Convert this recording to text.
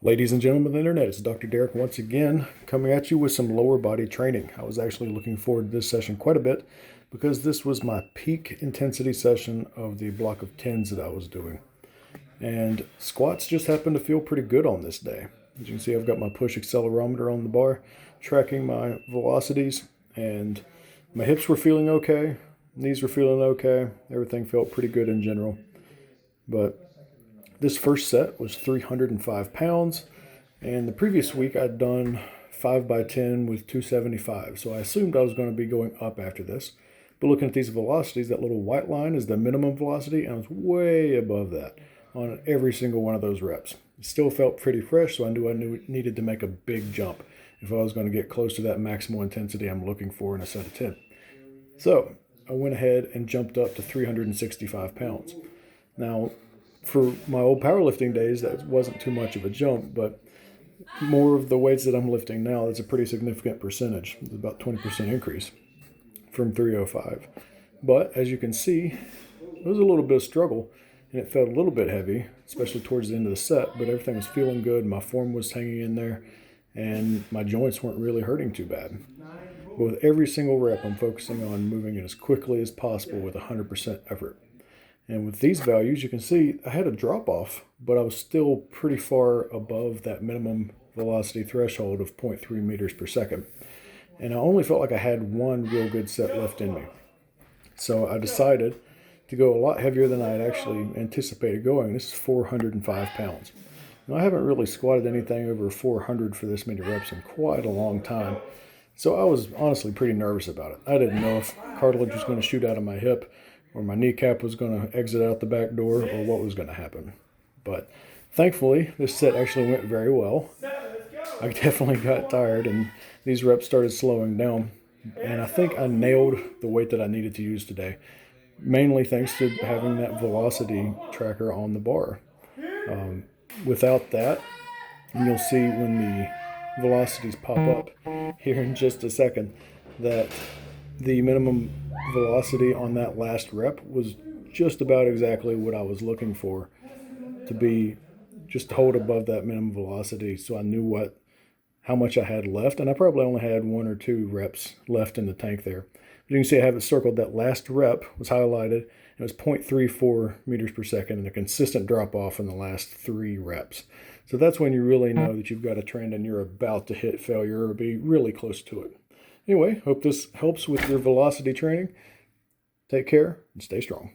Ladies and gentlemen of the internet, it's Dr. Derek once again coming at you with some lower body training. I was actually looking forward to this session quite a bit because this was my peak intensity session of the block of 10s that I was doing. And squats just happened to feel pretty good on this day. As you can see, I've got my push accelerometer on the bar, tracking my velocities, and my hips were feeling okay, knees were feeling okay, everything felt pretty good in general. But this first set was 305 pounds, and the previous week I'd done 5x10 with 275, so I assumed I was going to be going up after this. But looking at these velocities, that little white line is the minimum velocity, and I was way above that on every single one of those reps. It still felt pretty fresh, so I knew needed to make a big jump if I was going to get close to that maximal intensity I'm looking for in a set of 10. So I went ahead and jumped up to 365 pounds. Now, for my old powerlifting days, that wasn't too much of a jump, but more of the weights that I'm lifting now, that's a pretty significant percentage. It's about 20% increase from 305. But as you can see, it was a little bit of struggle, and it felt a little bit heavy, especially towards the end of the set, but everything was feeling good. My form was hanging in there, and my joints weren't really hurting too bad. But with every single rep, I'm focusing on moving it as quickly as possible with 100% effort. And with these values, you can see I had a drop off, but I was still pretty far above that minimum velocity threshold of 0.3 meters per second. And I only felt like I had one real good set left in me. So I decided to go a lot heavier than I had actually anticipated going. This is 405 pounds. Now, I haven't really squatted anything over 400 for this many reps in quite a long time. So I was honestly pretty nervous about it. I didn't know if cartilage was going to shoot out of my hip, or my kneecap was going to exit out the back door, or what was going to happen. But thankfully, this set actually went very well. I definitely got tired, and these reps started slowing down. And I think I nailed the weight that I needed to use today, mainly thanks to having that velocity tracker on the bar. Without that, and you'll see when the velocities pop up here in just a second, that the minimum velocity on that last rep was just about exactly what I was looking for, to be just hold above that minimum velocity, so I knew how much I had left, and I probably only had 1 or 2 reps left in the tank there. But you can see I have it circled. That last rep was highlighted. It was 0.34 meters per second and a consistent drop off in the last 3 reps. So that's when you really know that you've got a trend and you're about to hit failure or be really close to it. Anyway, hope this helps with your velocity training. Take care and stay strong.